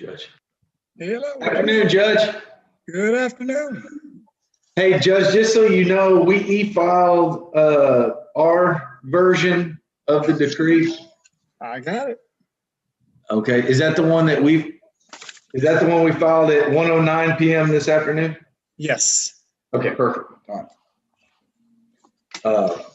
Judge. Hello. Afternoon, Judge. Good afternoon. Hey, Judge, just so you know, we e-filed our version of the decree. I got it. Okay, is that the one we filed at 1:09 p.m. this afternoon? Yes. Okay, perfect. All right.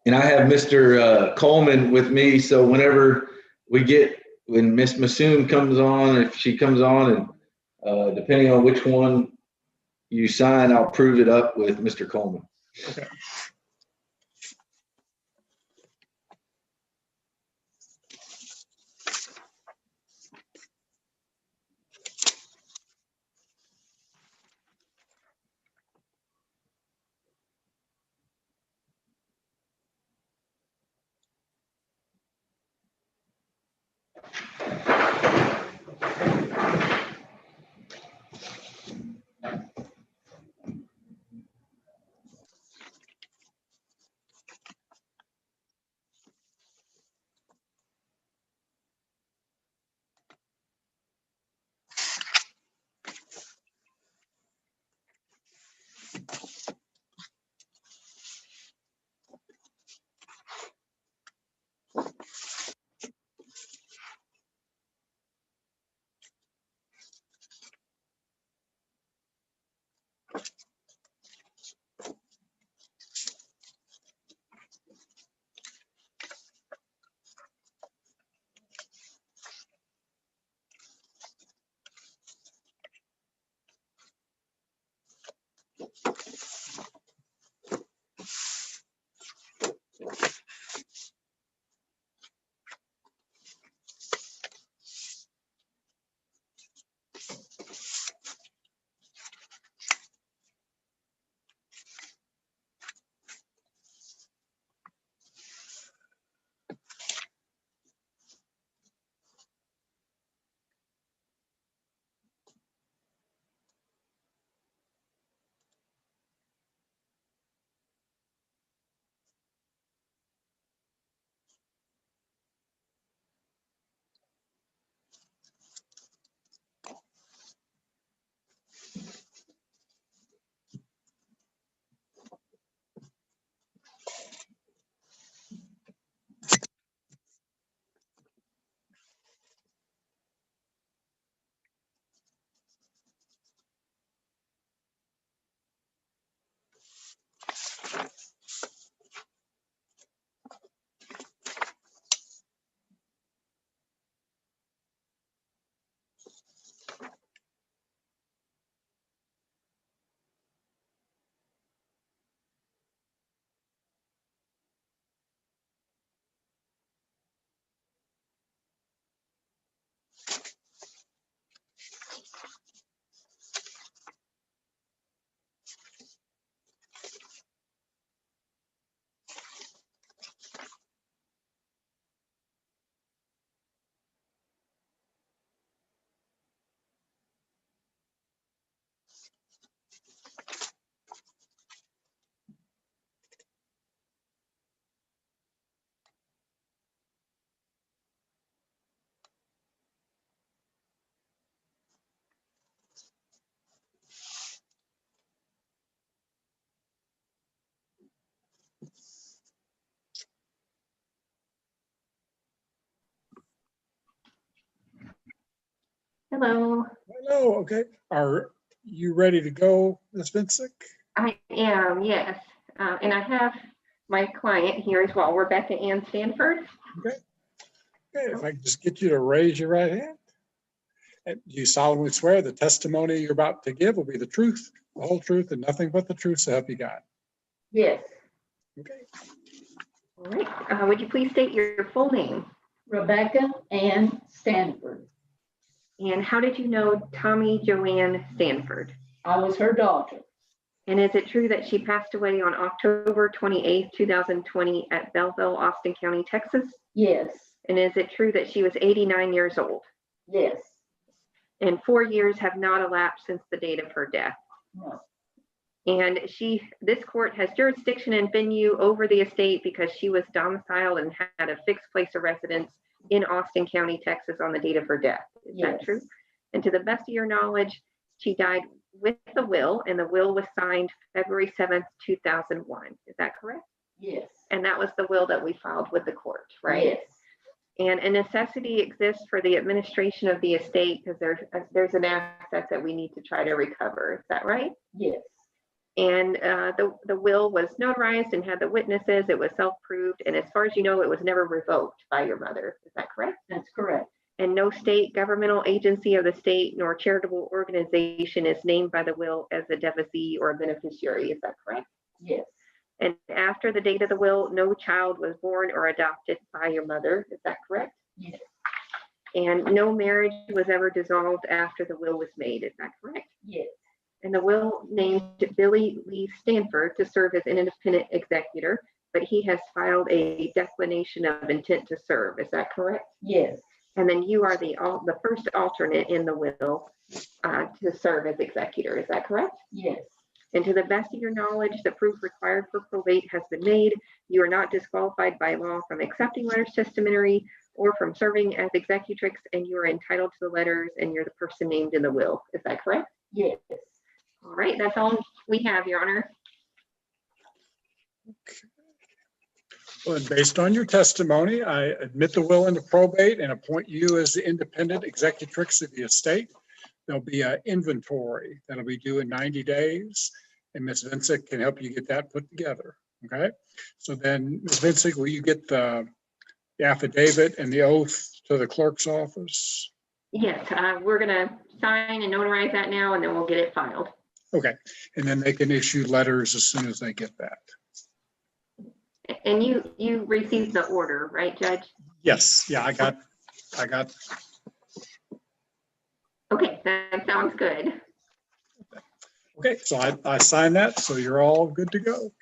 And I have Mr. Coleman with me, so whenever when Miss Masoon comes on, if she comes on, and depending on which one you sign, I'll prove it up with Mr. Coleman. Okay. Hello. Hello. Okay. Are you ready to go, Ms. Vincic? I am, yes. And I have my client here as well, Rebecca Ann Stanford. Okay. Okay. If I can just get you to raise your right hand. And you solemnly swear the testimony you're about to give will be the truth, the whole truth, and nothing but the truth, so help you God. Yes. Okay. All right. Would you please state your full name? Rebecca Ann Stanford. And how did you know Tommy Joanne Stanford? I was her daughter. And is it true that she passed away on October 28th, 2020 at Belleville, Austin County, Texas? Yes. And is it true that she was 89 years old? Yes. And 4 years have not elapsed since the date of her death? No. And this court has jurisdiction and venue over the estate because she was domiciled and had a fixed place of residence in Austin County, Texas on the date of her death. Is that true? And to the best of your knowledge, she died with the will, and the will was signed February 7th, 2001. Is that correct? Yes. And that was the will that we filed with the court, right? Yes. And a necessity exists for the administration of the estate because there's an asset that we need to try to recover. Is that right? Yes. And the will was notarized and had the witnesses. It was self-proved. And as far as you know, it was never revoked by your mother. Is that correct? That's correct. And no state governmental agency of the state nor charitable organization is named by the will as a devotee or a beneficiary. Is that correct? Yes. And after the date of the will, no child was born or adopted by your mother. Is that correct? Yes. And no marriage was ever dissolved after the will was made. Is that correct? Yes. And the will named Billy Lee Stanford to serve as an independent executor, but he has filed a declination of intent to serve. Is that correct? Yes. And then you are the first alternate in the will to serve as executor. Is that correct? Yes. And to the best of your knowledge, the proof required for probate has been made. You are not disqualified by law from accepting letters testamentary or from serving as executrix, and you are entitled to the letters, and you're the person named in the will. Is that correct? Yes. All right, that's all we have, Your Honor. Well, and based on your testimony, I admit the will into probate and appoint you as the independent executrix of the estate. There'll be an inventory that'll be due in 90 days, and Ms. Vincent can help you get that put together. Okay, so then Ms. Vincent, will you get the affidavit and the oath to the clerk's office? Yes, we're going to sign and notarize that now, and then we'll get it filed. Okay, and then they can issue letters as soon as they get that. And you received the order, right, Judge? Yes, yeah, I got. Okay, that sounds good. Okay, so I signed that, so you're all good to go.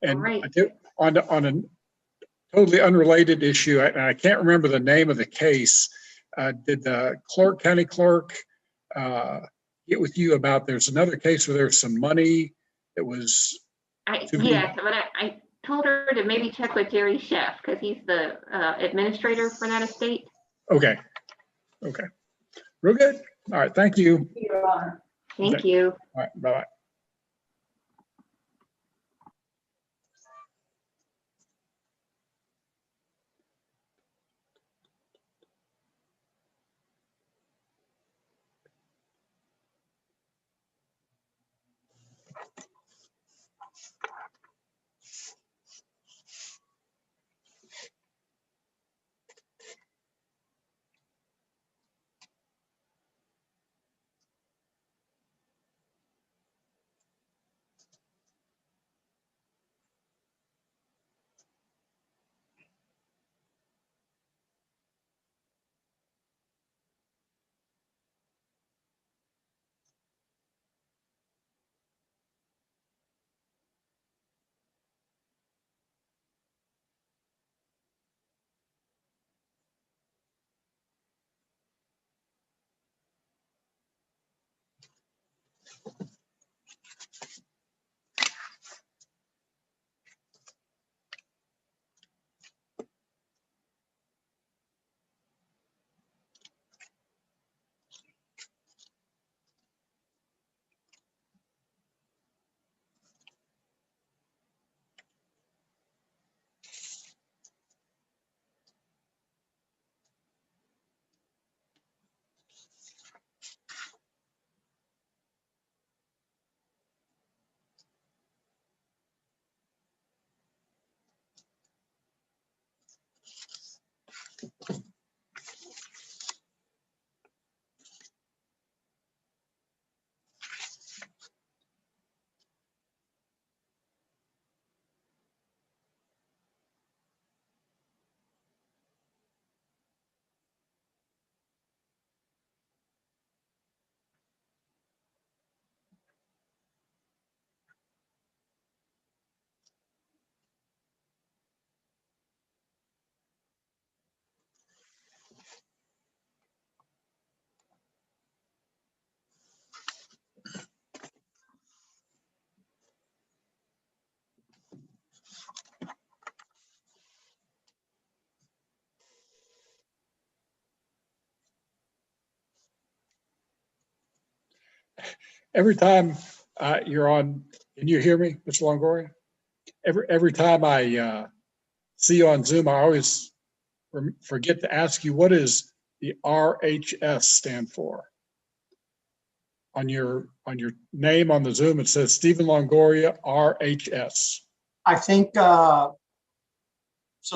And Right. I did, on a totally unrelated issue, I can't remember the name of the case. Did the county clerk get with you about, there's another case where there's some money that was. Yes, but I told her to maybe check with Jerry Sheff because he's the administrator for that estate. Okay, real good. All right, thank you. Your Honor. Thank you. All right, bye-bye. Every time you're on, can you hear me, Mr. Longoria? Every time I see you on Zoom, I always forget to ask you, what does the RHS stand for? On your name on the Zoom, it says Stephen Longoria, RHS. I think, so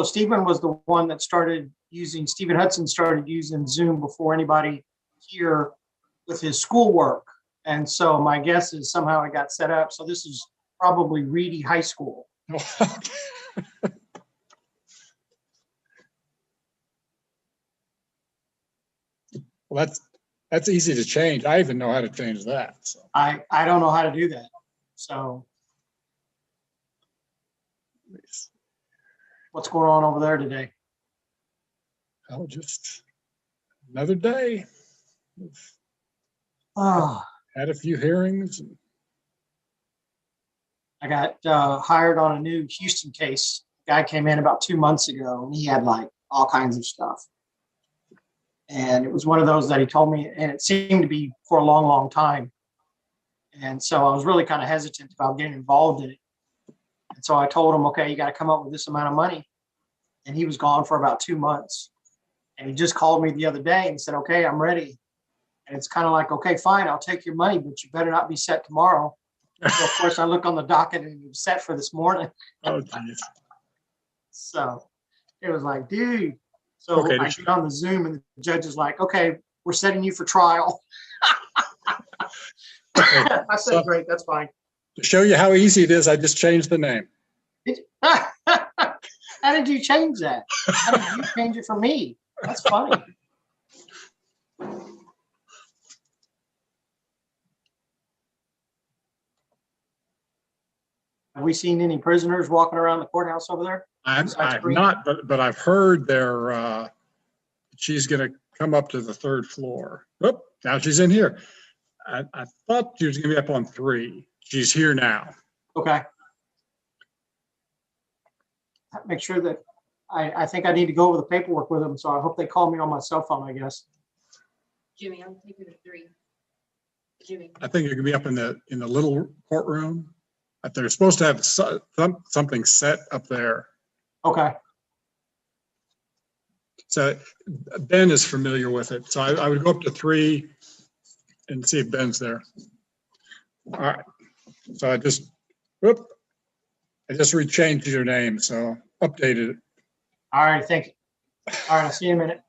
Stephen was the one that Stephen Hudson started using Zoom before anybody here with his schoolwork. And so my guess is somehow it got set up. So this is probably Reedy High School. Well, that's easy to change. I even know how to change that. So. I don't know how to do that. So what's going on over there today? Oh, just another day. Oh, Had a few hearings. I got hired on a new Houston case. Guy came in about 2 months ago and he had like all kinds of stuff. And it was one of those that he told me, and it seemed to be for a long, long time. And so I was really kind of hesitant about getting involved in it. And so I told him, okay, you got to come up with this amount of money. And he was gone for about 2 months. And he just called me the other day and said, okay, I'm ready. And it's kind of like, okay, fine, I'll take your money, but you better not be set tomorrow. So of course I look on the docket and it was set for this morning. Oh, geez. So it was like, dude. So Okay, I get on the Zoom and the judge is like, okay, we're setting you for trial. Okay. I said, great, that's fine. To show you how easy it is, I just changed the name. How did you change that? How did you change it for me? That's funny. Have we seen any prisoners walking around the courthouse over there? I've not, but I've heard she's going to come up to the 3rd floor. Oop, now she's in here. I thought she was going to be up on 3. She's here now. Okay. Make sure that I think I need to go over the paperwork with them. So I hope they call me on my cell phone, I guess. Jimmy, I'm taking a 3. Jimmy. I think you're going to be up in the little courtroom. They're supposed to have something set up there. Okay. So Ben is familiar with it. So I would go up to 3 and see if Ben's there. All right. So I just rechanged your name. So updated it. All right. Thank you. All right. I'll see you in a minute.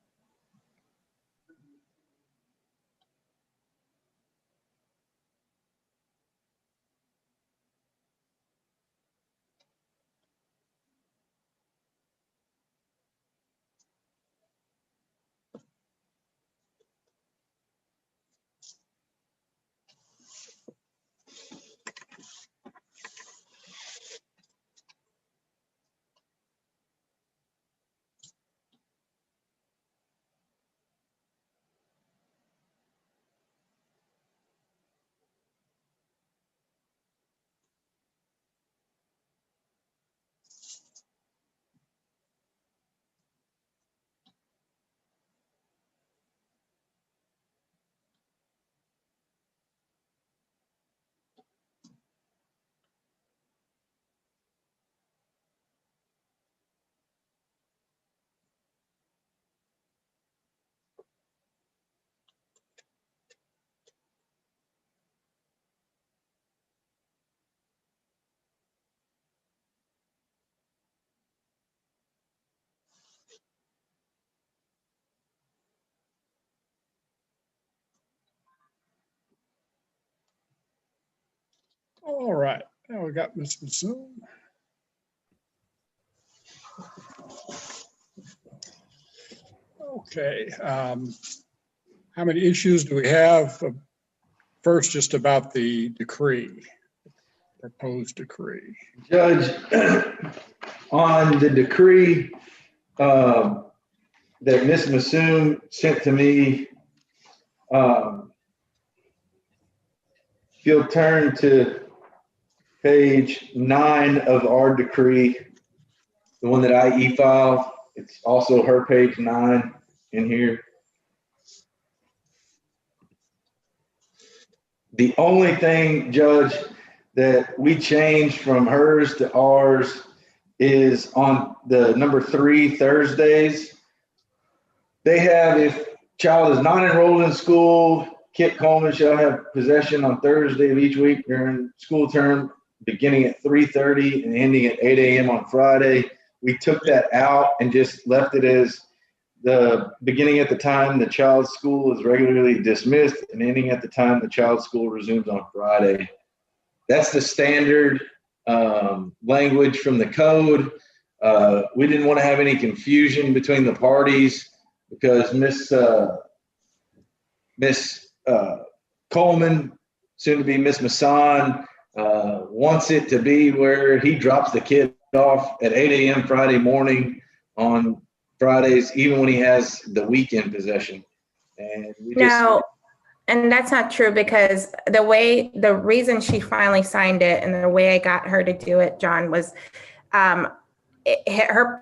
All right. Now we got Mr. Zoom. Okay. How many issues do we have? First, just about the decree, proposed decree. Judge, on the decree that Ms. Massoum sent to me, if you'll turn to page 9 of our decree, the one that I e-file, it's also her page 9 in here. The only thing, Judge, that we changed from hers to ours is on the number 3 Thursdays. They have, if child is not enrolled in school, Kit Coleman shall have possession on Thursday of each week during school term, beginning at 3:30 and ending at 8 a.m. on Friday. We took that out and just left it as the beginning at the time the child's school is regularly dismissed and ending at the time the child's school resumes on Friday. That's the standard language from the code. We didn't want to have any confusion between the parties because Miss Coleman, soon to be Miss Masson, wants it to be where he drops the kid off at 8 a.m. Friday morning on Fridays, even when he has the weekend possession. And we just, No, and that's not true because the reason she finally signed it and the way I got her to do it, John, was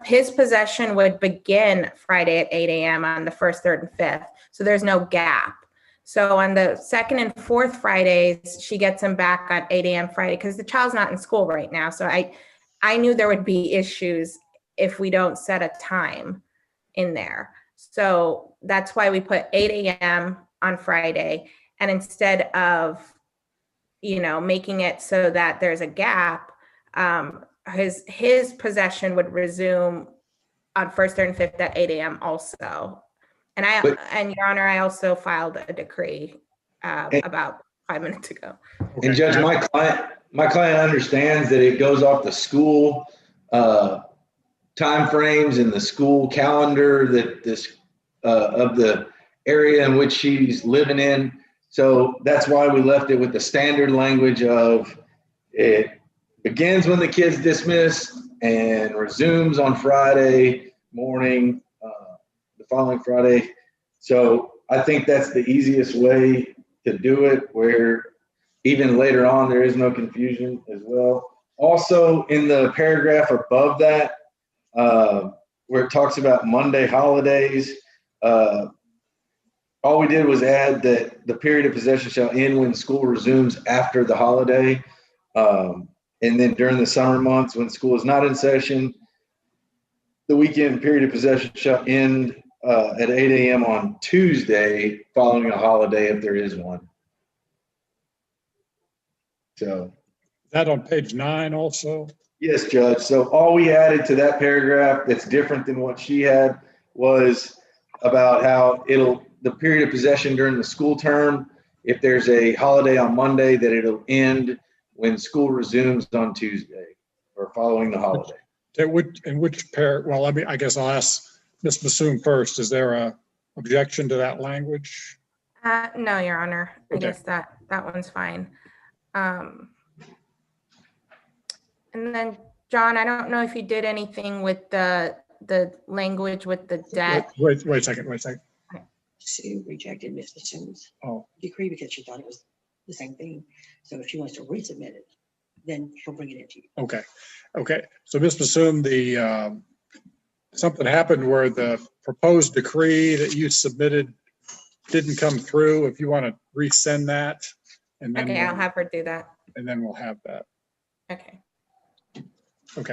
his possession would begin Friday at 8 a.m. on the 1st, 3rd, and 5th. So there's no gap. So on the 2nd and 4th Fridays, she gets him back on 8 a.m. Friday because the child's not in school right now. So I knew there would be issues if we don't set a time in there. So that's why we put 8 a.m. on Friday. And instead of, making it so that there's a gap, his possession would resume on 1st, 3rd, and 5th at 8 a.m. also. And Your Honor, I also filed a decree about 5 minutes ago. and Judge, my client understands that it goes off the school timeframes and the school calendar that this of the area in which she's living in. So that's why we left it with the standard language of it begins when the kid's dismissed and resumes on Friday morning, the following Friday. So I think that's the easiest way to do it, where even later on there is no confusion as well. Also, in the paragraph above that, where it talks about Monday holidays, all we did was add that the period of possession shall end when school resumes after the holiday. And then during the summer months when school is not in session, the weekend period of possession shall end at 8 a.m. on Tuesday following a holiday if there is one. So. Is that on page 9 also? Yes, Judge. So all we added to that paragraph that's different than what she had was about how the period of possession during the school term, if there's a holiday on Monday, that it'll end when school resumes on Tuesday or following the holiday. Well, I guess I'll ask Ms. Bassoon first. Is there a objection to that language? No, Your Honor. I Okay. guess that one's fine. And then, John, I don't know if you did anything with the language with the debt. Wait a second. Sue rejected Ms. Bassoon's decree because she thought it was the same thing. So if she wants to resubmit it, then she'll bring it into you. Okay. So Ms. Bassoon, something happened where the proposed decree that you submitted didn't come through. If you want to resend that, and then Okay, I'll have her do that. and then we'll have that. Okay.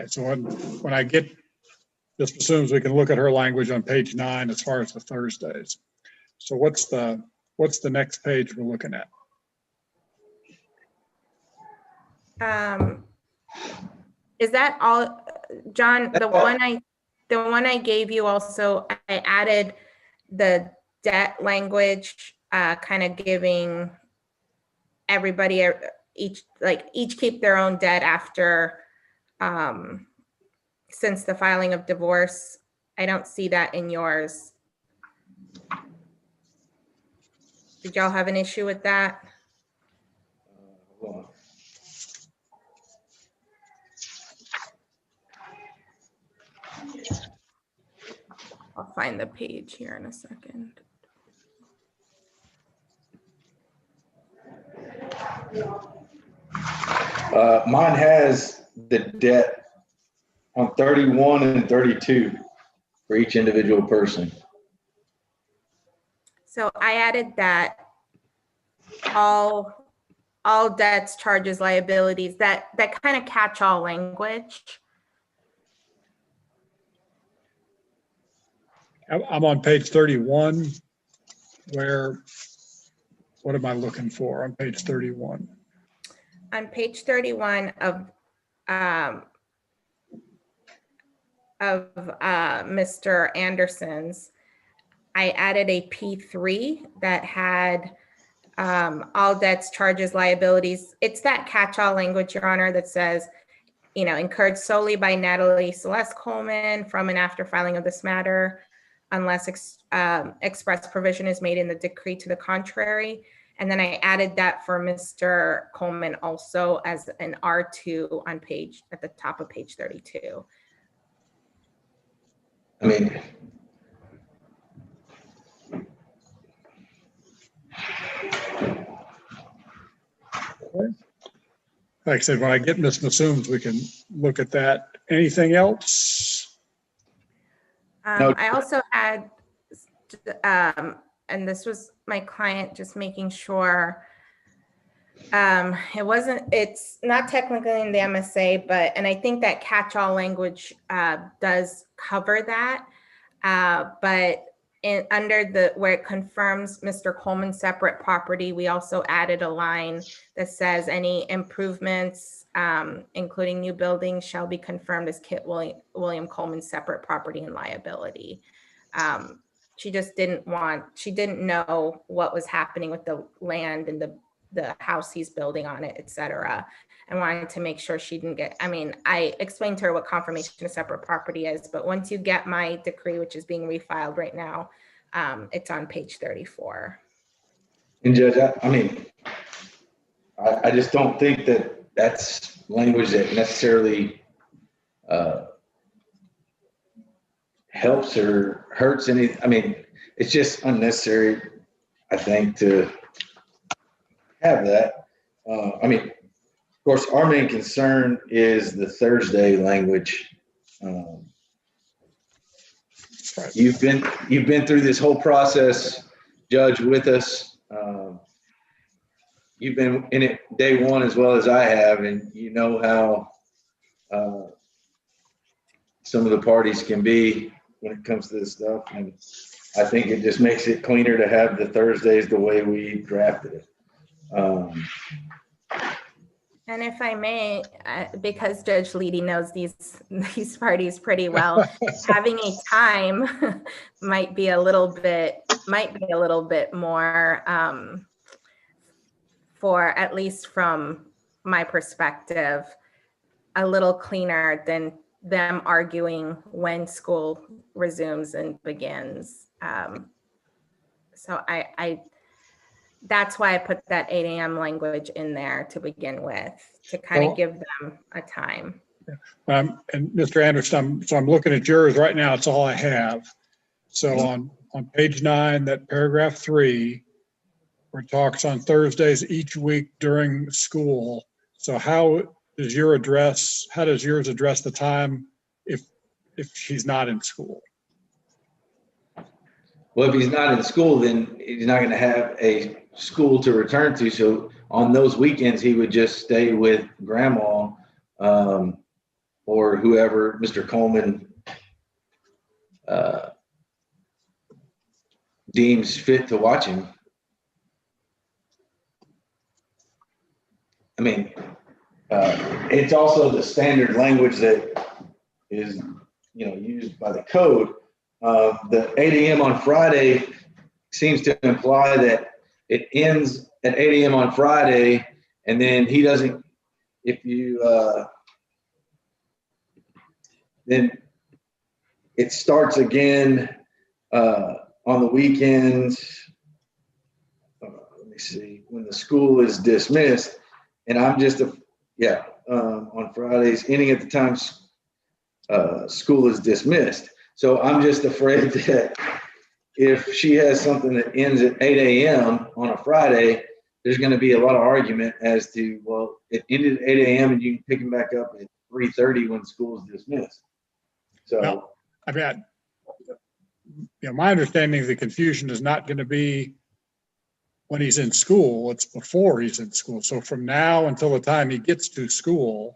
So when I get Ms. Bassoon, we can look at her language on page 9 as far as the Thursdays. So what's the next page we're looking at? Is that all, John? The one I gave you also, I added the debt language, kind of giving everybody each keep their own debt after since the filing of divorce. I don't see that in yours. Did y'all have an issue with that? I'll find the page here in a second. Mine has the debt on 31 and 32 for each individual person. So I added that all all debts, charges, liabilities, that kind of catch-all language. I'm on page 31 where, what am I looking for on page 31? On page 31 of Mr. Anderson's, I added a P3 that had all debts, charges, liabilities. It's that catch-all language, Your Honor, that says, incurred solely by Natalie Celeste Coleman from and after filing of this matter, unless express provision is made in the decree to the contrary. And then I added that for Mr. Coleman also as an R2 on at the top of page 32. I mean, Like I said, when I get Ms. Massoum's, we can look at that. Anything else? No. I also had, and this was my client just making sure it's not technically in the MSA, and I think that catch-all language does cover that. But under where it confirms Mr. Coleman's separate property, we also added a line that says any improvements, including new buildings, shall be confirmed as Kit William Coleman's separate property and liability. She just didn't know what was happening with the land and the house he's building on it, et cetera, and wanted to make sure she didn't get, I explained to her what confirmation of separate property is, but once you get my decree, which is being refiled right now, it's on page 34. and Judge, I just don't think that that's language that necessarily helps or hurts any. It's just unnecessary, I think, to have that. Of course, our main concern is the Thursday language. You've been through this whole process, Judge, with us. You've been in it day one as well as I have, and you know how some of the parties can be when it comes to this stuff. And I think it just makes it cleaner to have the Thursdays the way we drafted it. And if I may, because Judge Leedy knows these parties pretty well, having a time might be a little bit more for, at least from my perspective, a little cleaner than them arguing when school resumes and begins. So that's why I put that 8 a.m. language in there to begin with, to kind of give them a time. And Mr. Anderson, I'm looking at yours right now. It's all I have. So on page 9, that paragraph 3, where it talks on Thursdays each week during school. So how does yours address the time if she's not in school? Well, if he's not in school, then he's not going to have a school to return to. So on those weekends, he would just stay with grandma or whoever Mr. Coleman deems fit to watch him. It's also the standard language that is, used by the code. The 8 a.m. on Friday seems to imply that it ends at 8 a.m. on Friday, and then he doesn't, then it starts again on the weekends. Let me see, when the school is dismissed, and I'm just on Fridays, ending at the time school is dismissed. So I'm just afraid that if she has something that ends at 8 a.m. on a Friday, there's going to be a lot of argument as to, well, it ended at 8 a.m. and you can pick them back up at 3:30 when school is dismissed. So, my understanding of the confusion is not going to be when he's in school, it's before he's in school. So from now until the time he gets to school,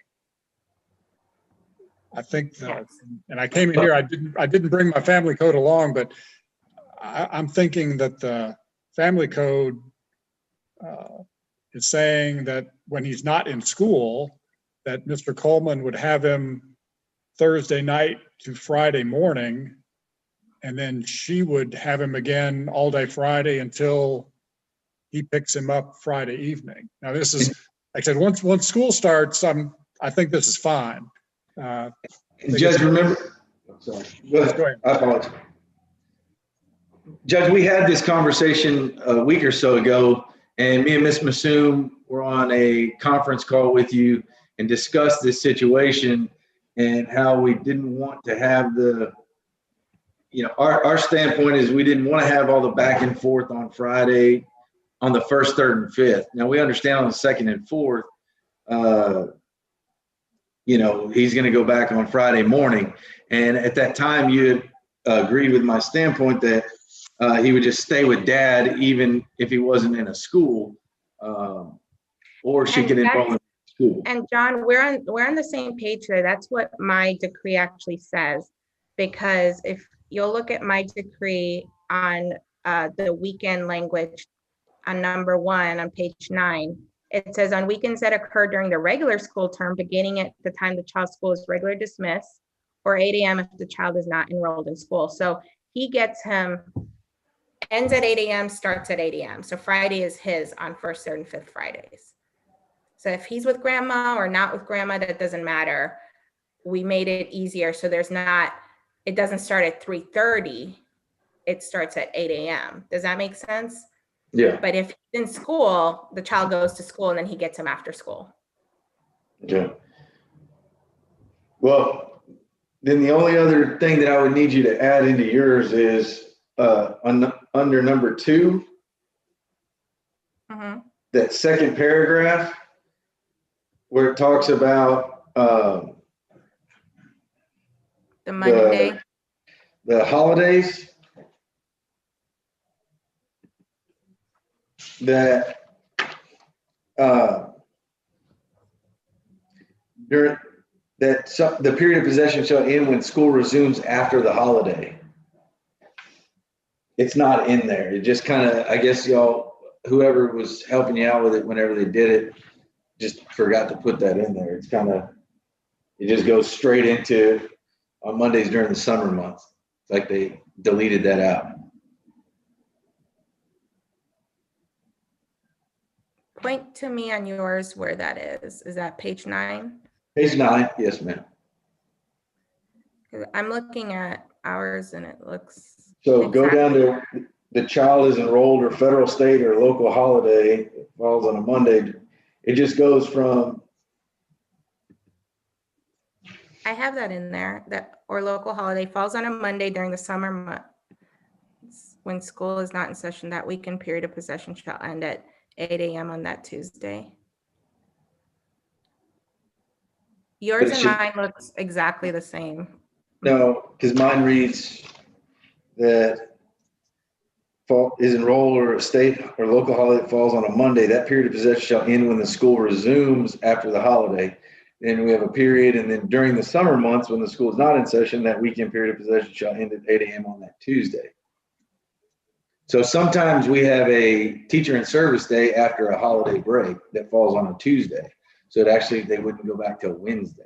I think that, and I came in here, I didn't bring my family code along, but I'm thinking that the family code is saying that when he's not in school, that Mr. Coleman would have him Thursday night to Friday morning, and then she would have him again all day Friday until he picks him up Friday evening. Now this is, like I said, once school starts, I think this is fine. Judge, remember, I'm sorry. Go ahead. I apologize. Judge, we had this conversation a week or so ago, and me and Ms. Massoum were on a conference call with you and discussed this situation and how we didn't want to have the, our standpoint is we didn't want to have all the back and forth on Friday on the 1st, 3rd, and 5th. Now we understand on the 2nd and 4th, he's going to go back on Friday morning. And at that time, you had agreed with my standpoint that he would just stay with dad, even if he wasn't in a school, or she could enroll in school. And John, we're on the same page there. That's what my decree actually says, because if you'll look at my decree on the weekend language on number 1 on page 9, it says on weekends that occur during the regular school term, beginning at the time the child's school is regularly dismissed, or 8 a.m. if the child is not enrolled in school. So he gets him, ends at 8 a.m., starts at 8 a.m. So Friday is his on 1st, 3rd, and 5th Fridays. So if he's with grandma or not with grandma, that doesn't matter. We made it easier. So it doesn't start at 3:30. It starts at 8 a.m. Does that make sense? Yeah. But if he's in school, the child goes to school and then he gets him after school. Okay. Well, then the only other thing that I would need you to add into yours is under number 2, that second paragraph where it talks about the Monday, the holidays, that the period of possession shall end when school resumes after the holiday. It's not in there. It just kind of, I guess whoever was helping you out with it whenever they did it, just forgot to put that in there. It's kind of, it just goes straight into on Mondays during the summer months. It's like they deleted that out. point to me on yours where that is. Is that page 9? Page 9, yes, ma'am. I'm looking at ours and it looks. So go down to the child is enrolled or federal, state, or local holiday. It falls on a Monday. It just goes from. I have that in there, that or local holiday falls on a Monday during the summer month when school is not in session. That weekend period of possession shall end at 8 a.m. on that Tuesday. Yours and mine looks exactly the same. No, because mine reads that is enrolled or a state or local holiday falls on a Monday. That period of possession shall end when the school resumes after the holiday. Then we have a period, and then during the summer months when the school is not in session, that weekend period of possession shall end at 8 a.m. on that Tuesday. So sometimes we have a teacher in service day after a holiday break that falls on a Tuesday. So it actually, they wouldn't go back till Wednesday.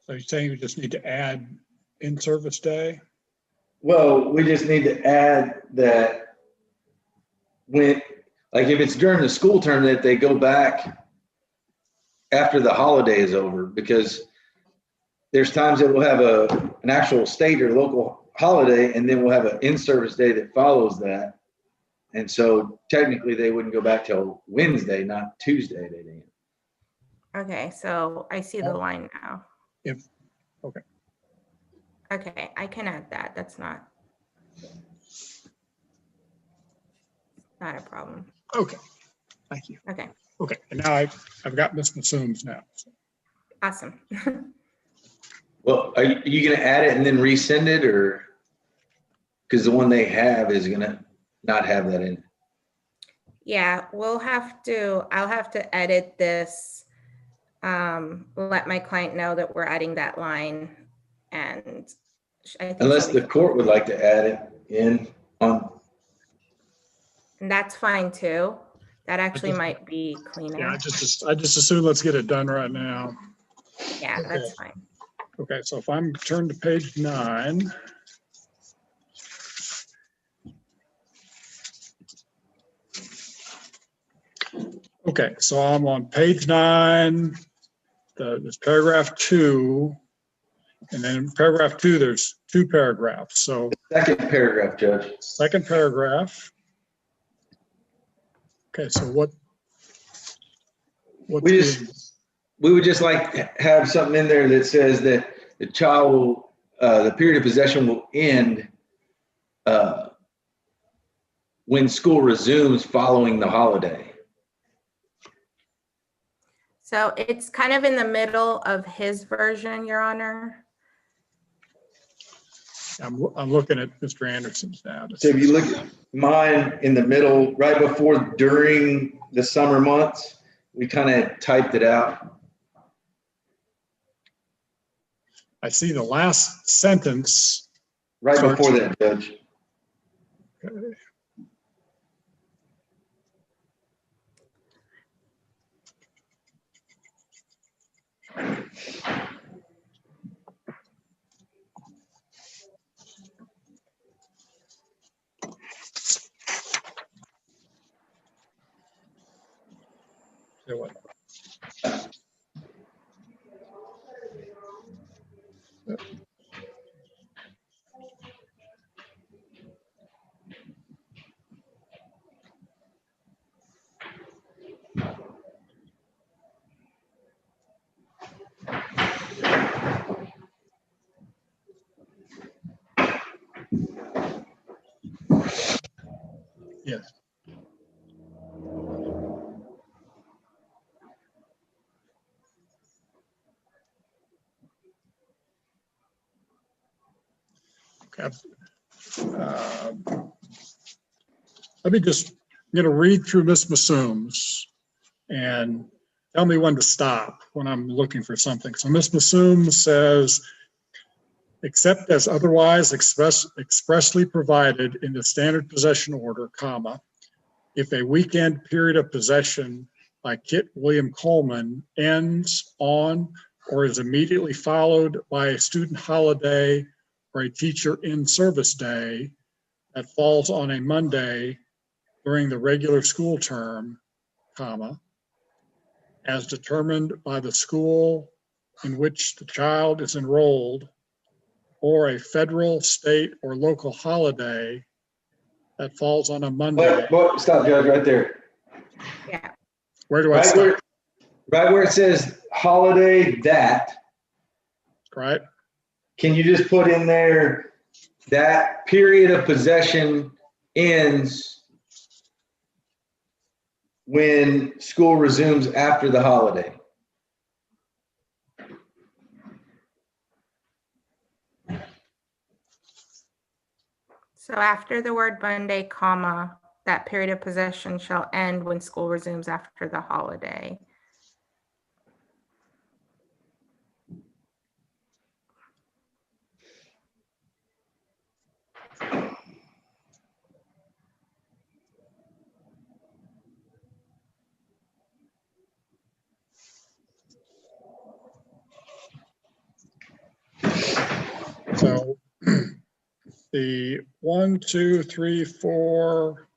So you're saying we just need to add in-service day? Well, we just need to add that when, like if it's during the school term, that they go back after the holiday is over, because there's times that we'll have an actual state or local holiday, and then we'll have an in-service day that follows that. And so technically they wouldn't go back till Wednesday, not Tuesday at 8 a.m. Okay, so I see the line now. Okay. Okay, I can add that. That's not a problem. Okay, thank you. Okay, Okay, and now I've got Ms. Massoum's now. So. awesome. Well, are you going to add it and then resend it, or? because the one they have is gonna not have that in it. Yeah, I'll have to edit this. Let my client know that we're adding that line, and I think Unless she'll be the court would like to add it in on, and that's fine too. That actually just- might be Yeah, cleaner. I just assume let's get it done right now. Yeah, Okay. that's fine. Okay, so if I'm turned to page 9. Okay, so I'm on page 9, there's paragraph 2, and then in paragraph 2, there's 2 paragraphs. So second paragraph, Judge. second paragraph. Okay, so what's We would just like to have something in there that says that the child will, the period of possession will end when school resumes following the holiday. So it's kind of in the middle of his version, Your Honor. I'm looking at Mr. Anderson's now. So if you look at mine in the middle, right before during the summer months, we kind of typed it out. I see the last sentence. Right Starts- before that, Judge. Okay. Say what? Yes. Okay. Let me just, I'm going to read through Ms. Massoum's and tell me when to stop when I'm looking for something. So Ms. Massoum says, except as otherwise expressly provided in the standard possession order, comma, if a weekend period of possession by Kit William Coleman ends on or is immediately followed by a student holiday or a teacher in service day that falls on a Monday during the regular school term, comma, as determined by the school in which the child is enrolled, or a federal, state, or local holiday that falls on a Monday. Stop, Judge, right there. Yeah. Where do I start? Right where it says holiday that, Right? can you just put in there that period of possession ends when school resumes after the holiday? So after the word Monday, comma, that period of possession shall end when school resumes after the holiday. So the 1, 2, 3, 4,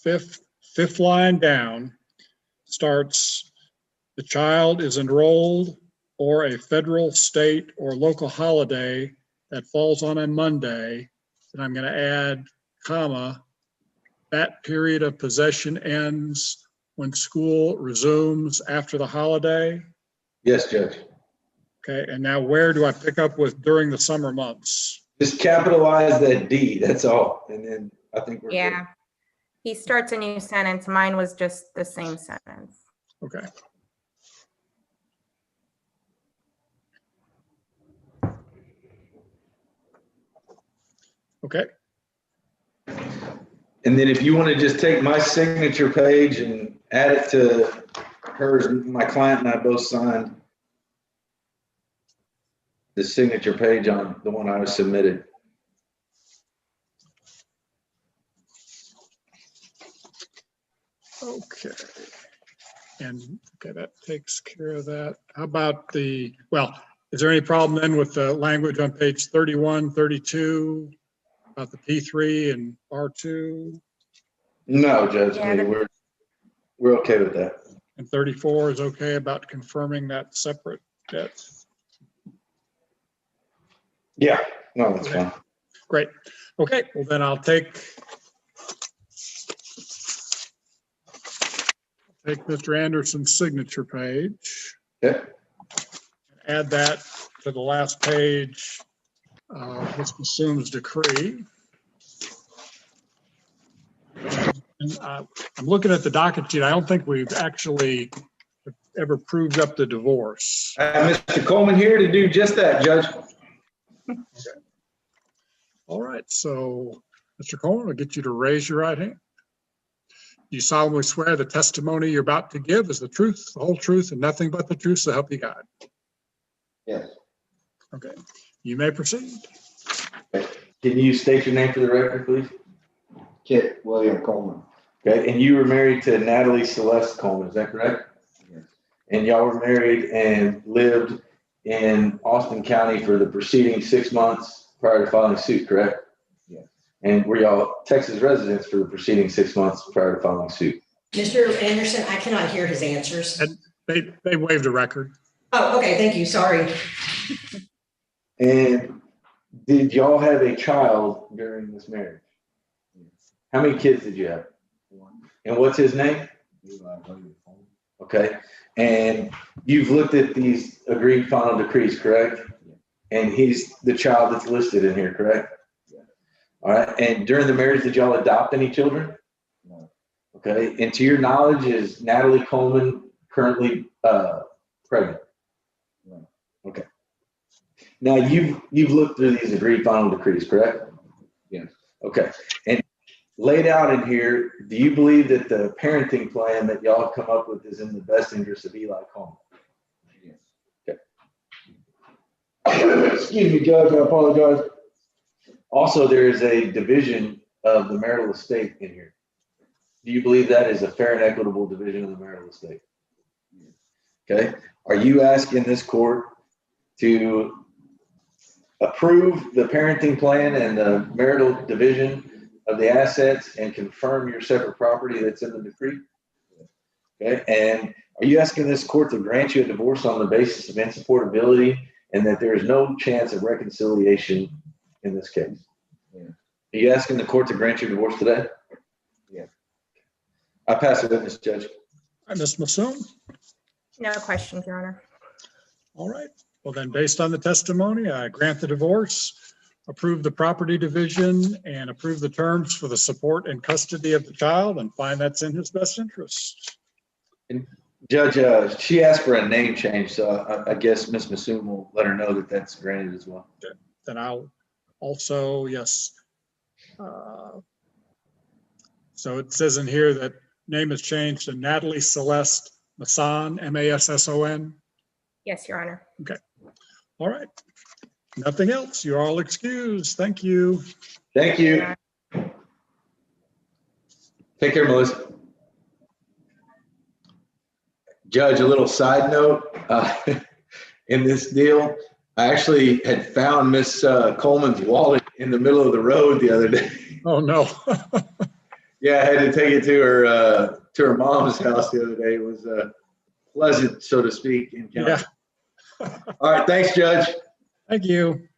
fifth line down starts, the child is enrolled or a federal, state, or local holiday that falls on a Monday. And I'm going to add, comma, that period of possession ends when school resumes after the holiday. Yes, Judge. Okay, and now where do I pick up with during the summer months? Just capitalize that D, that's all. And then I think we're good. Yeah. He starts a new sentence. Mine was just the same sentence. Okay. Okay, And then if you want to just take my signature page and add it to hers, my client and I both signed the signature page on the one I was submitted. okay. And, okay, that takes care of that. How about the, well, is there any problem then with the language on page 31, 32, about the P3 and R2? No, Judge, Yeah, Lee, we're okay with that. And 34 is okay about confirming that separate debt? Yeah, no, that's fine. Great. Okay, well then I'll take Mr. Anderson's signature page, Okay. add that to the last page, Ms. Bassoon's decree. And, I'm looking at the docket sheet. I don't think we've actually ever proved up the divorce. I have Mr. Coleman here to do just that, Judge. Okay. All right, so Mr. Coleman, I'll get you to raise your right hand. You solemnly swear the testimony you're about to give is the truth, the whole truth, and nothing but the truth, so help you God. Yes. Okay, you may proceed. Can you state your name for the record, please? Kit William Coleman. Okay, and you were married to Natalie Celeste Coleman, is that correct? Yes. And y'all were married and lived in Austin County for the preceding 6 months prior to filing suit, correct? Yes. And were y'all Texas residents for the preceding 6 months prior to filing suit? Mr. Anderson, I cannot hear his answers. And they waived a record. Oh, okay, thank you, sorry. And did y'all have a child during this marriage? How many kids did you have? One. And what's his name? William Coleman. Okay. And you've looked at these agreed final decrees, correct? Yeah. And he's the child that's listed in here, correct? Yeah. All right. And during the marriage, did y'all adopt any children? No. Okay. And to your knowledge, is Natalie Coleman currently pregnant? No. Okay. Now you've looked through these agreed final decrees, correct? Yes. Okay. And laid out in here, do you believe that the parenting plan that y'all have come up with is in the best interest of Eli Coleman? Yes. Okay. Excuse me, Judge, I apologize. Also, there is a division of the marital estate in here. Do you believe that is a fair and equitable division of the marital estate? Okay. Are you asking this court to approve the parenting plan and the marital division of the assets and confirm your separate property that's in the decree? Okay. And are you asking this court to grant you a divorce on the basis of insupportability and that there is no chance of reconciliation in this case? Yeah. Are you asking the court to grant you a divorce today? Yeah. I pass the witness, Judge. Ms. Massoon? No questions, Your Honor. All right, well then, based on the testimony, I grant the divorce, approve the property division, and approve the terms for the support and custody of the child, and find that's in his best interest. Judge, she asked for a name change, so I guess Ms. Massoon will let her know that that's granted as well. Okay. Then I'll also, yes. So it says in here that name is changed to Natalie Celeste Masson, M-A-S-S-O-N. Yes, Your Honor. Okay. All right. Nothing else. You're all excused. Thank you. Thank you. Take care, Melissa. Judge, a little side note, in this deal, I actually had found Miss Coleman's wallet in the middle of the road the other day. Oh, no. Yeah, I had to take it to her mom's house the other day. It was pleasant, so to speak, encounter. Yeah. All right, thanks, Judge. Thank you.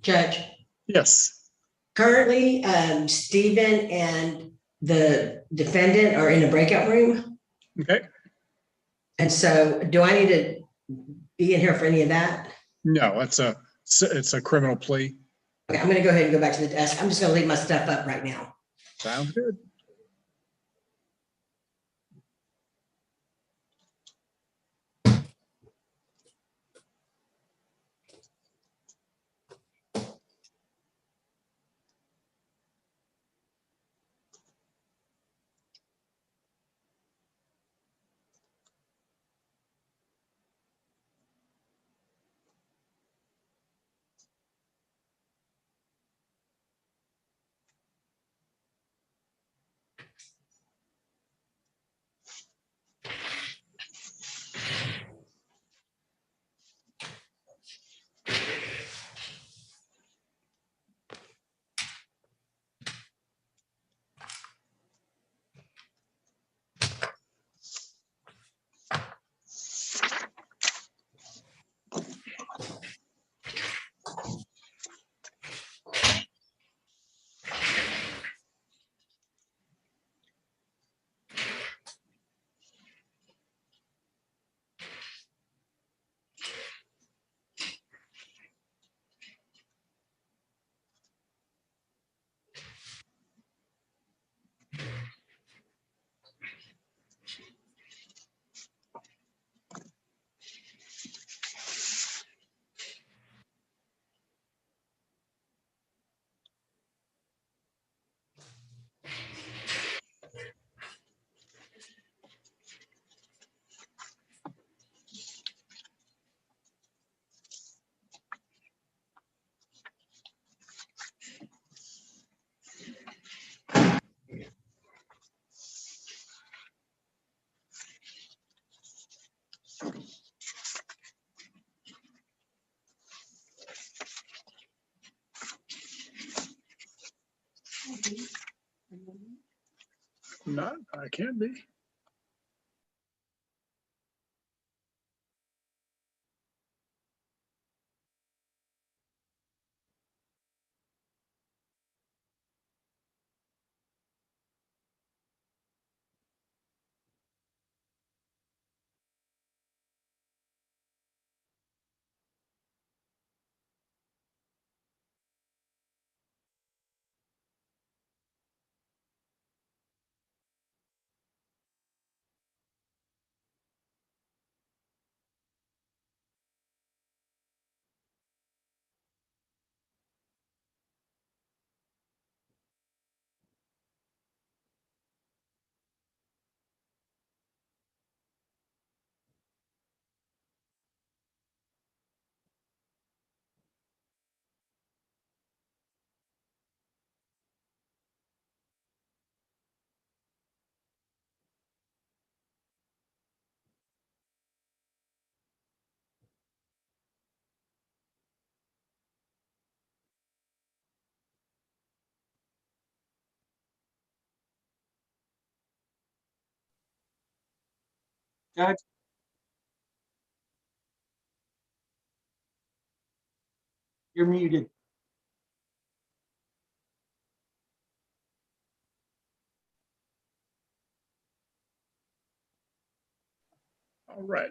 Judge, Yes. currently, Stephen and the defendant are in the breakout room. Okay. And so do I need to be in here for any of that? No, it's a criminal plea. Okay, I'm going to go ahead and go back to the desk. I'm just going to leave my stuff up right now. Sounds good. not. I can't be. Judge, you're muted. All right.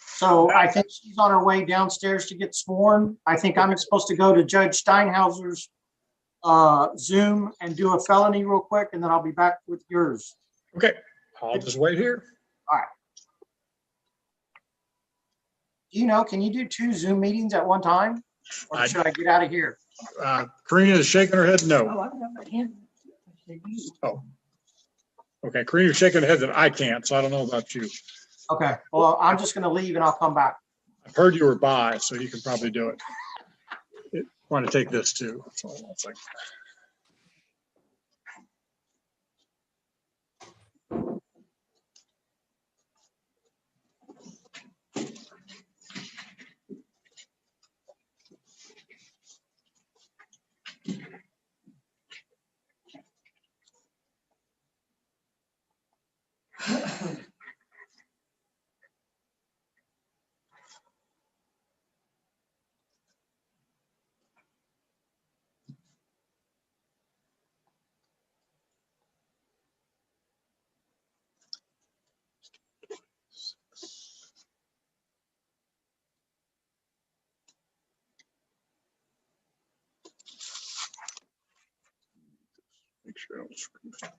So I think she's on her way downstairs to get sworn. I think I'm supposed to go to Judge Steinhauser's Zoom and do a felony real quick, and then I'll be back with yours. Okay, I'll just wait here. Do you know, can you do 2 Zoom meetings at one time? Or should I get out of here? Karina is shaking her head no. Oh, I don't know about him. Oh. Okay, Karina's shaking her head that I can't, so I don't know about you. Okay, well, I'm just gonna leave and I'll come back. I've heard you were by, so you can probably do it. Want to take this too. So it's like, make sure I don't screw this up.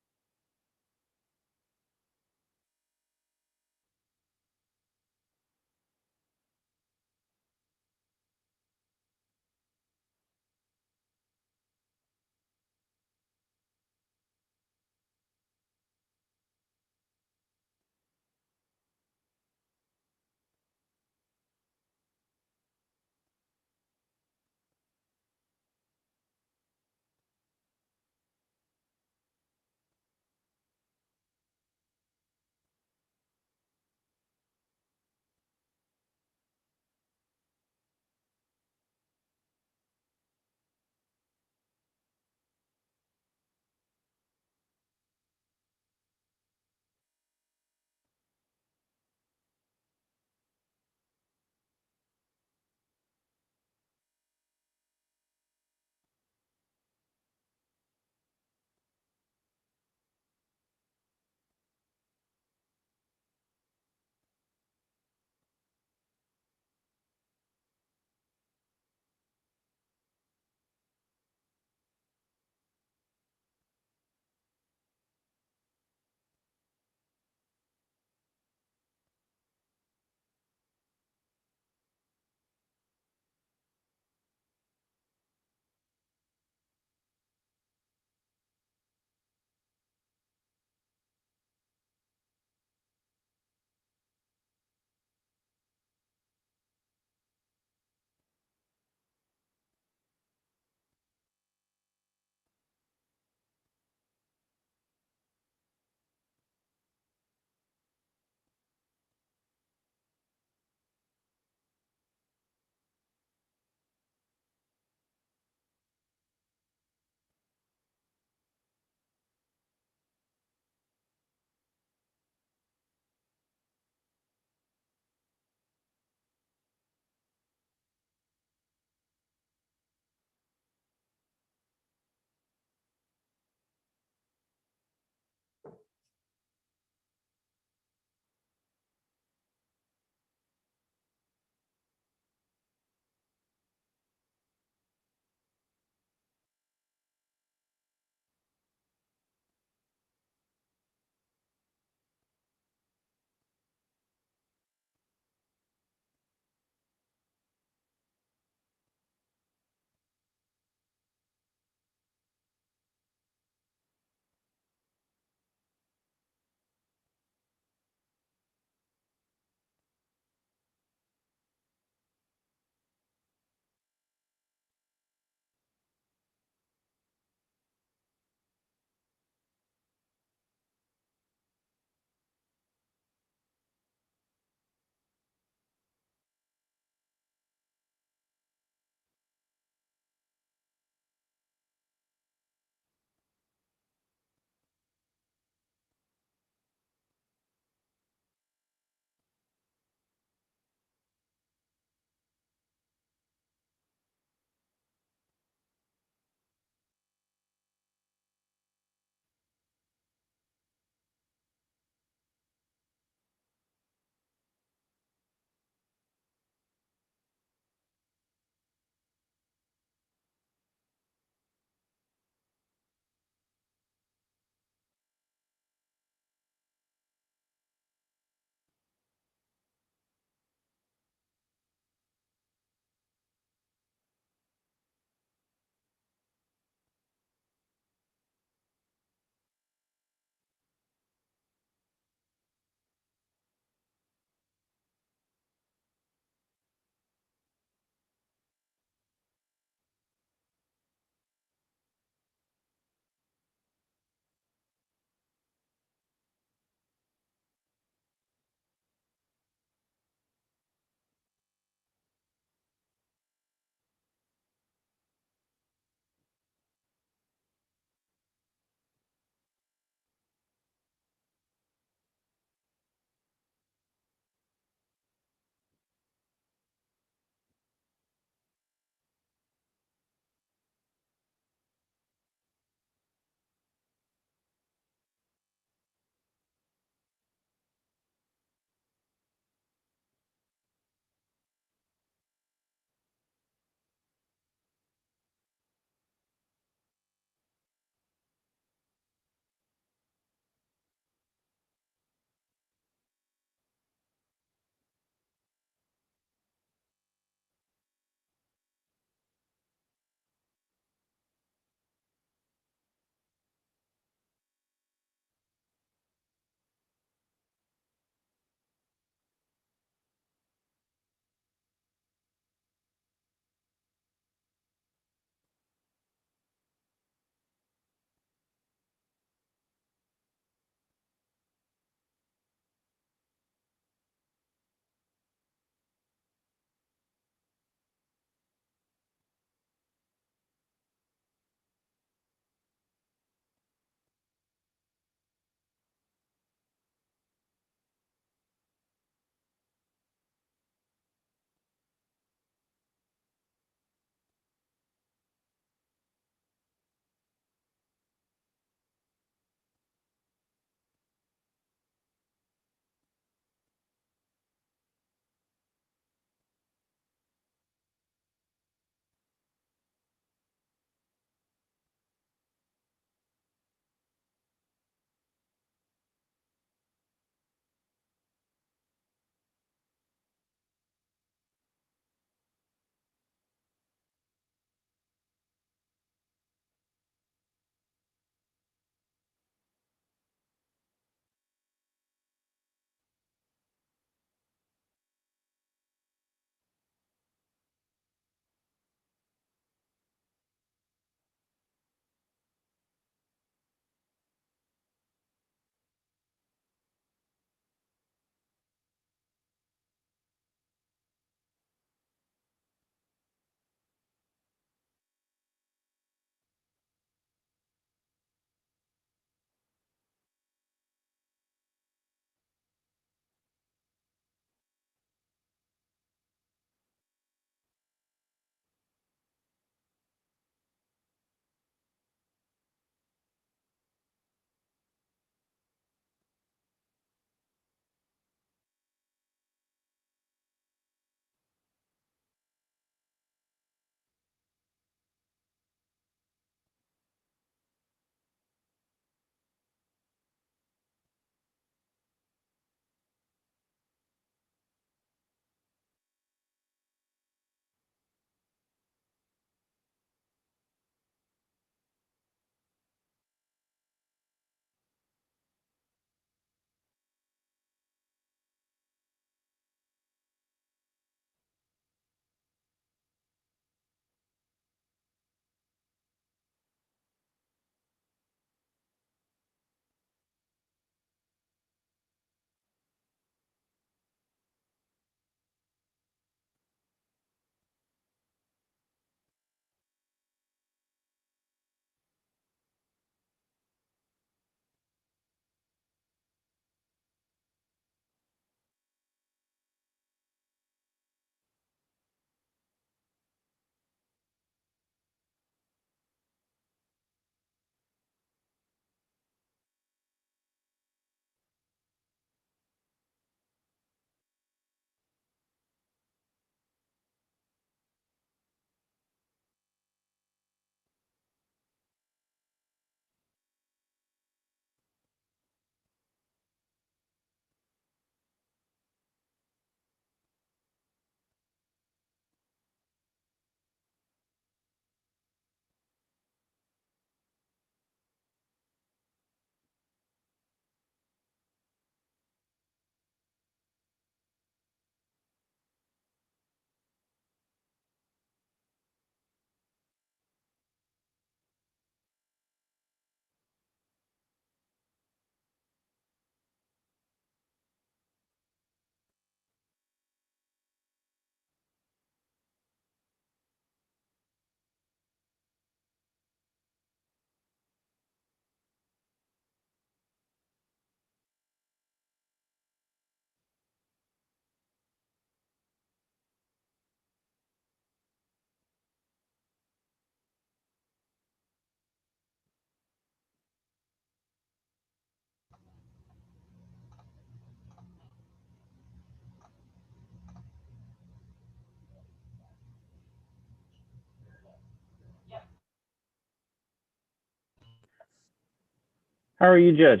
How are you, Judge?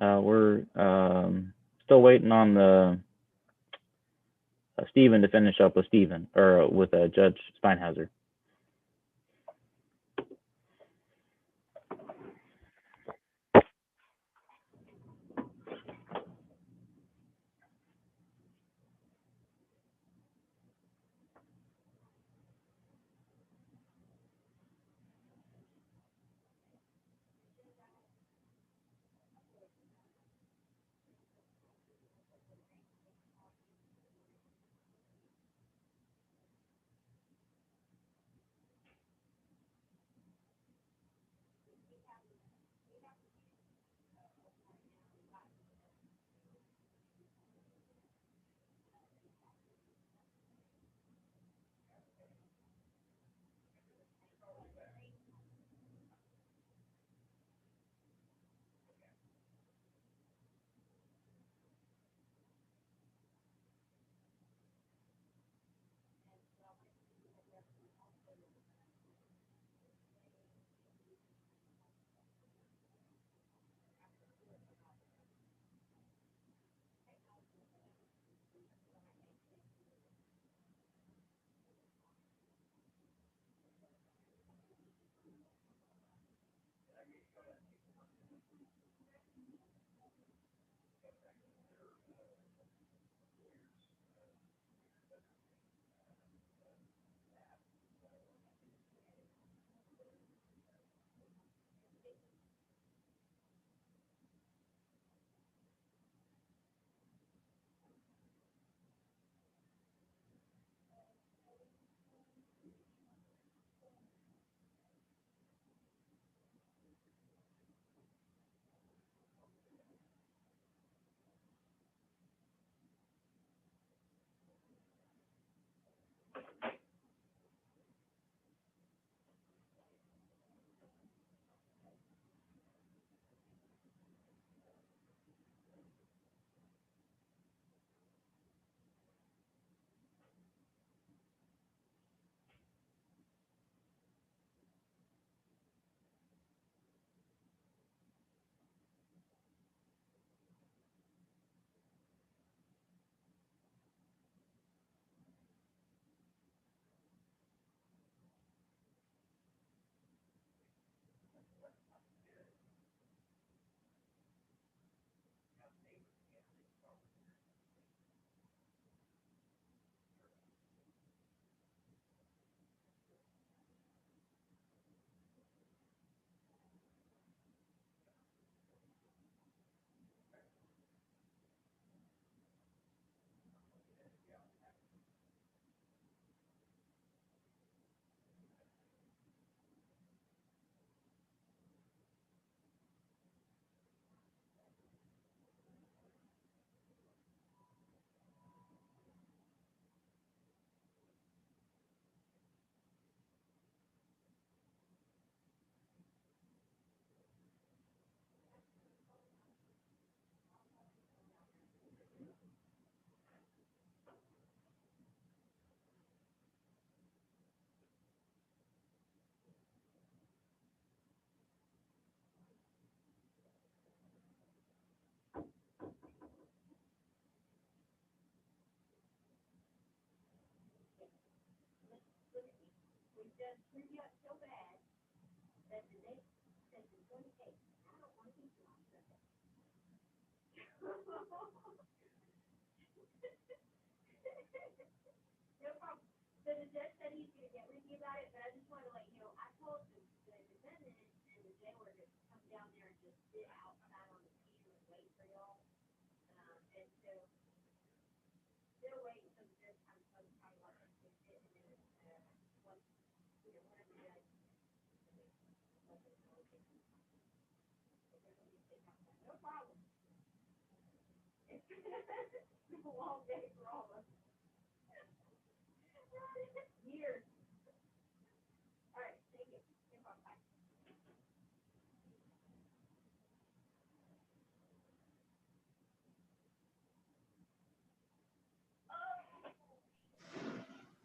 We're still waiting on the Stephen to finish up with Stephen, or with Judge Steinhauser.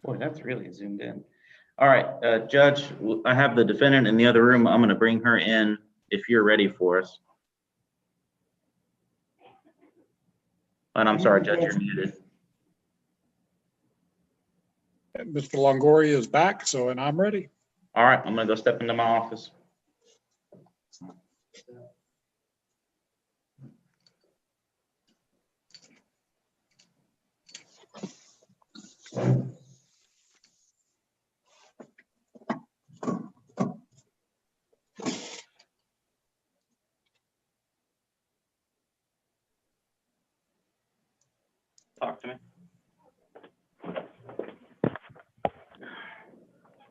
Boy, that's really zoomed in. All right, Judge, I have the defendant in the other room. I'm going to bring her in if you're ready for us. And I'm sorry, Judge, you're muted. Mr. Longoria is back, so, and I'm ready. All right, I'm going to go step into my office. Talk to me.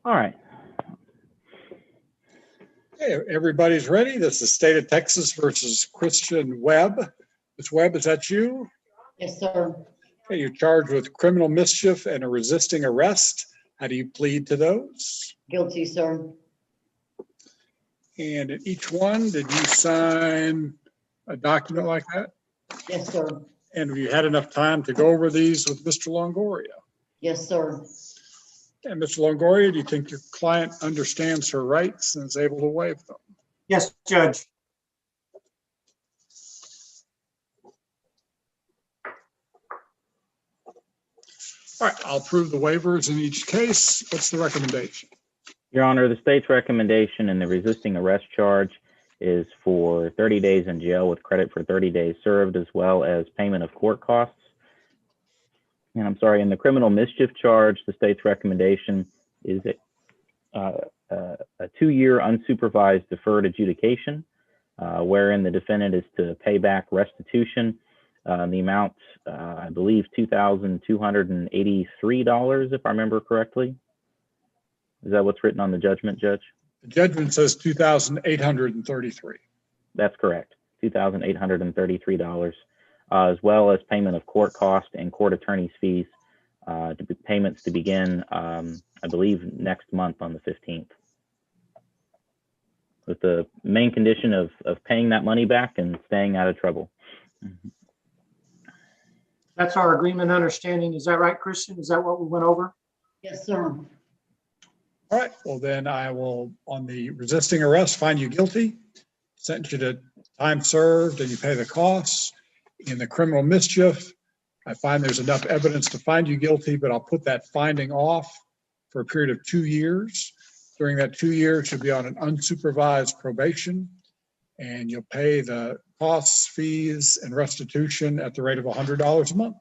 All right. Hey, everybody's ready. This is State of Texas versus Christian Webb. Ms. Webb, is that you? Yes, sir. Okay, you're charged with criminal mischief and a resisting arrest. How do you plead to those? Guilty, sir. And in each one, did you sign a document like that? Yes, sir. And have you had enough time to go over these with Mr. Longoria? Yes, sir. And Mr. Longoria, do you think your client understands her rights and is able to waive them? Yes, Judge. All right, I'll approve the waivers in each case. What's the recommendation? Your Honor, the state's recommendation in the resisting arrest charge is for 30 days in jail with credit for 30 days served, as well as payment of court costs. And I'm sorry, in the criminal mischief charge, the state's recommendation is a 2-year unsupervised deferred adjudication, wherein the defendant is to pay back restitution, the amount, I believe, $2,283, if I remember correctly. Is that what's written on the judgment, Judge? The judgment says $2,833. That's correct, $2,833, as well as payment of court cost and court attorney's fees, payments to begin, I believe, next month on the 15th. With the main condition of paying that money back and staying out of trouble. That's our agreement understanding. Is that right, Christian? Is that what we went over? Yes, sir. All right, well then I will, on the resisting arrest, find you guilty, sentence you to time served and you pay the costs. In the criminal mischief, I find there's enough evidence to find you guilty, but I'll put that finding off for a period of 2 years. During that 2 years, you'll be on an unsupervised probation and you'll pay the costs, fees, and restitution at the rate of $100 a month.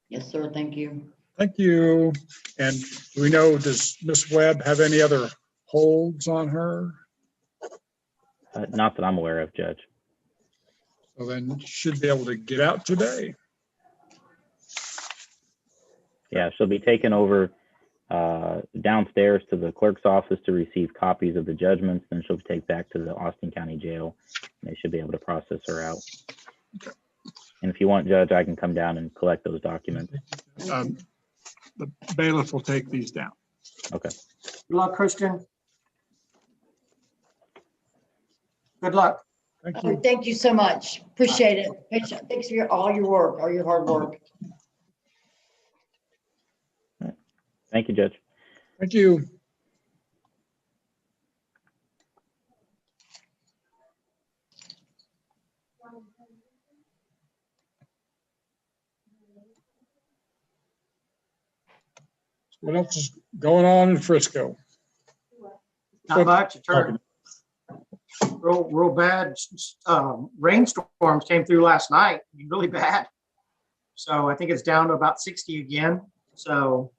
Yes, sir. Thank you. Thank you. And do we know, does Ms. Webb have any other holds on her? Not that I'm aware of, Judge. So then should be able to get out today. Yeah, she'll be taken over downstairs to the clerk's office to receive copies of the judgments. Then she'll be taken back to the Austin County Jail. And they should be able to process her out. Okay. And if you want, Judge, I can come down and collect those documents. The bailiff will take these down. Okay. Good luck, Christian. Good luck. Thank Oh, you. thank you so much. Appreciate it. Thanks for all your work, all your hard work. Thank you, Judge. Thank you. What else is going on in Frisco? Not much. It turned real bad. Rainstorms came through last night, really bad. So I think it's down to about 60 again. So